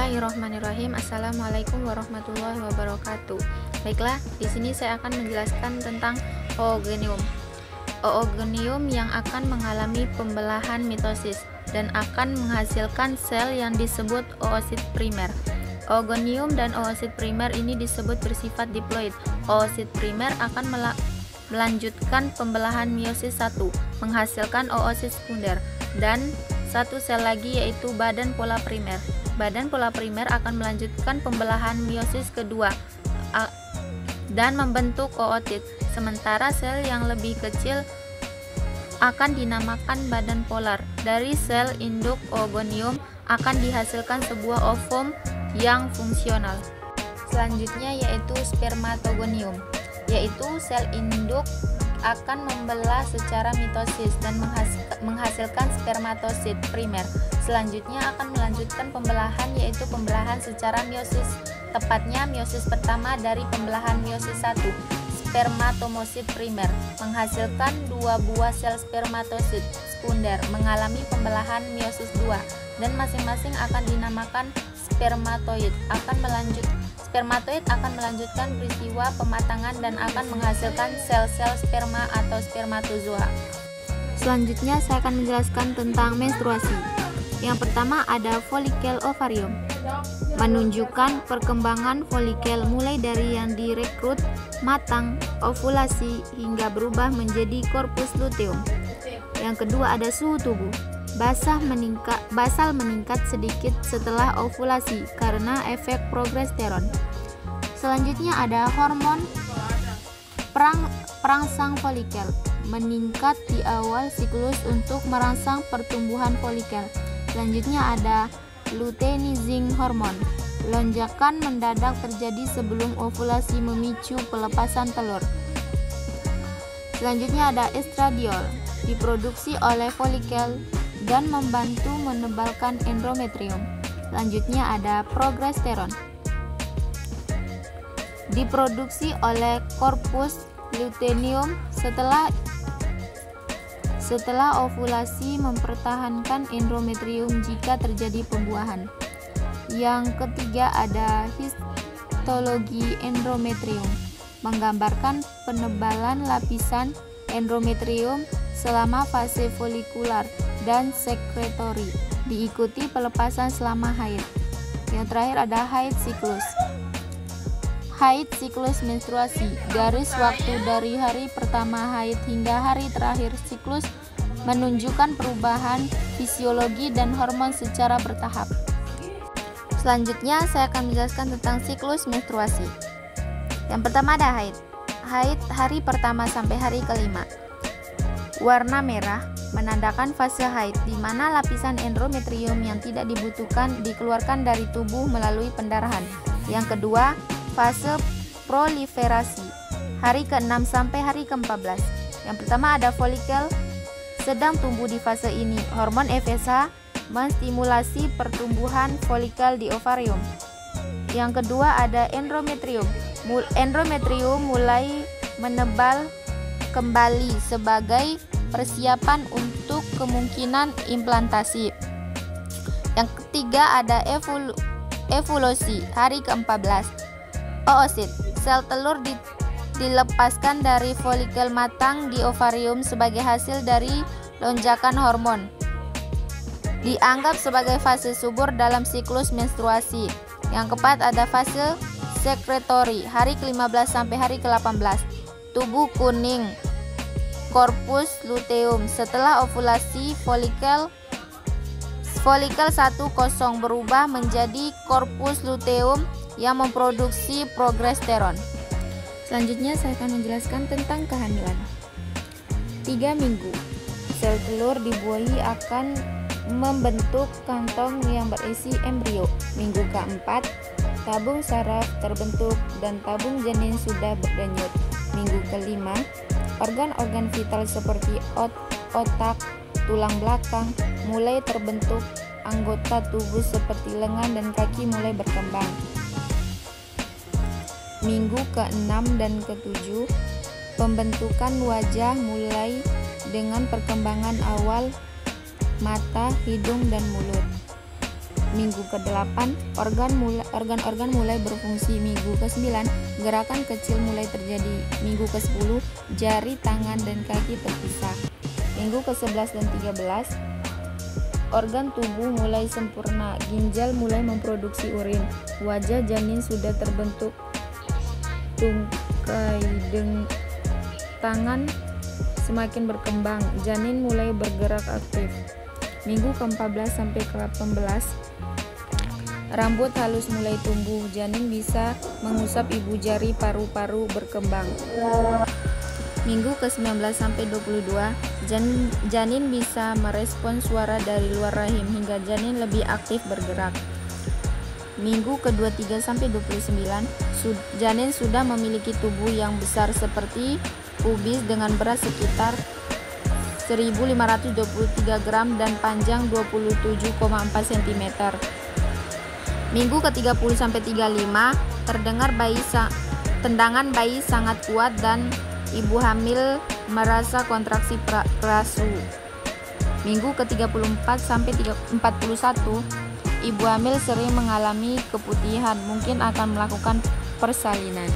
Bismillahirrahmanirrahim. Assalamualaikum warahmatullahi wabarakatuh. Baiklah, di sini saya akan menjelaskan tentang oogonium. Oogonium yang akan mengalami pembelahan mitosis dan akan menghasilkan sel yang disebut oosit primer. Oogonium dan oosit primer ini disebut bersifat diploid. Oosit primer akan melanjutkan pembelahan meiosis 1, menghasilkan oosit sekunder, dan satu sel lagi yaitu badan pola primer. Badan pola primer akan melanjutkan pembelahan meiosis kedua dan membentuk ootit. Sementara sel yang lebih kecil akan dinamakan badan polar. Dari sel induk oogonium akan dihasilkan sebuah ovum yang fungsional. Selanjutnya yaitu spermatogonium, yaitu sel induk akan membelah secara mitosis dan menghasilkan spermatosit primer. Selanjutnya akan melanjutkan pembelahan, yaitu pembelahan secara meiosis, tepatnya meiosis pertama dari pembelahan meiosis 1, spermatomosit primer, menghasilkan 2 buah sel spermatosit sekunder mengalami pembelahan meiosis 2 dan masing-masing akan dinamakan spermatoid. Spermatoid akan melanjutkan peristiwa pematangan dan akan menghasilkan sel-sel sperma atau spermatozoa. Selanjutnya saya akan menjelaskan tentang menstruasi. Yang pertama ada folikel ovarium, menunjukkan perkembangan folikel mulai dari yang direkrut, matang, ovulasi hingga berubah menjadi korpus luteum. Yang kedua ada suhu tubuh. Basal meningkat sedikit setelah ovulasi karena efek progesteron. Selanjutnya ada hormon perangsang folikel, meningkat di awal siklus untuk merangsang pertumbuhan folikel. Selanjutnya ada luteinizing hormon. Lonjakan mendadak terjadi sebelum ovulasi memicu pelepasan telur. Selanjutnya ada estradiol, diproduksi oleh folikel dan membantu menebalkan endometrium. Selanjutnya ada progesteron, diproduksi oleh korpus luteum setelah ovulasi, mempertahankan endometrium jika terjadi pembuahan. Yang ketiga ada histologi endometrium, menggambarkan penebalan lapisan endometrium selama fase folikular dan sekretori, diikuti pelepasan selama haid. Yang terakhir ada haid siklus. Haid siklus menstruasi, garis waktu dari hari pertama haid hingga hari terakhir siklus, menunjukkan perubahan fisiologi dan hormon secara bertahap. Selanjutnya saya akan menjelaskan tentang siklus menstruasi. Yang pertama ada haid. Haid hari pertama sampai hari kelima. Warna merah menandakan fase haid, di mana lapisan endometrium yang tidak dibutuhkan dikeluarkan dari tubuh melalui pendarahan. Yang kedua, fase proliferasi, hari ke-6 sampai hari ke-14. Yang pertama ada folikel sedang tumbuh di fase ini. Hormon FSH menstimulasi pertumbuhan folikel di ovarium. Yang kedua ada endometrium. Endometrium mulai menebal kembali sebagai persiapan untuk kemungkinan implantasi. Yang ketiga ada evolusi, hari ke-14. Oosit, sel telur dilepaskan dari folikel matang di ovarium sebagai hasil dari lonjakan hormon. Dianggap sebagai fase subur dalam siklus menstruasi. Yang keempat ada fase sekretori, hari ke-15 sampai hari ke-18. Tubuh kuning, korpus luteum. Setelah ovulasi, folikel 1 berubah menjadi korpus luteum yang memproduksi progesteron. Selanjutnya saya akan menjelaskan tentang kehamilan. 3 minggu, sel telur dibuahi akan membentuk kantong yang berisi embrio. Minggu ke-4, tabung saraf terbentuk dan tabung janin sudah berdenyut. Minggu ke-5, organ-organ vital seperti otak, tulang belakang mulai terbentuk. Anggota tubuh seperti lengan dan kaki mulai berkembang. Minggu ke-6 dan ke-7, pembentukan wajah mulai dengan perkembangan awal mata, hidung, dan mulut. Minggu ke-8, organ-organ mulai berfungsi. Minggu ke-9, gerakan kecil mulai terjadi. Minggu ke-10, jari, tangan, dan kaki terpisah. Minggu ke-11 dan 13, organ tubuh mulai sempurna. Ginjal mulai memproduksi urin. Wajah janin sudah terbentuk. Tungkai tangan semakin berkembang. Janin mulai bergerak aktif. Minggu ke-14 sampai ke-18, rambut halus mulai tumbuh. Janin bisa mengusap ibu jari, paru-paru berkembang. Minggu ke-19 sampai 22, janin bisa merespons suara dari luar rahim hingga janin lebih aktif bergerak. Minggu ke-23 sampai 29, janin sudah memiliki tubuh yang besar seperti pubis dengan berat sekitar 1523 gram dan panjang 27,4 cm. Minggu ke-30 sampai 35, tendangan bayi sangat kuat dan ibu hamil merasa kontraksi perasu. Minggu ke-34 sampai 41, ibu hamil sering mengalami keputihan, mungkin akan melakukan persalinan.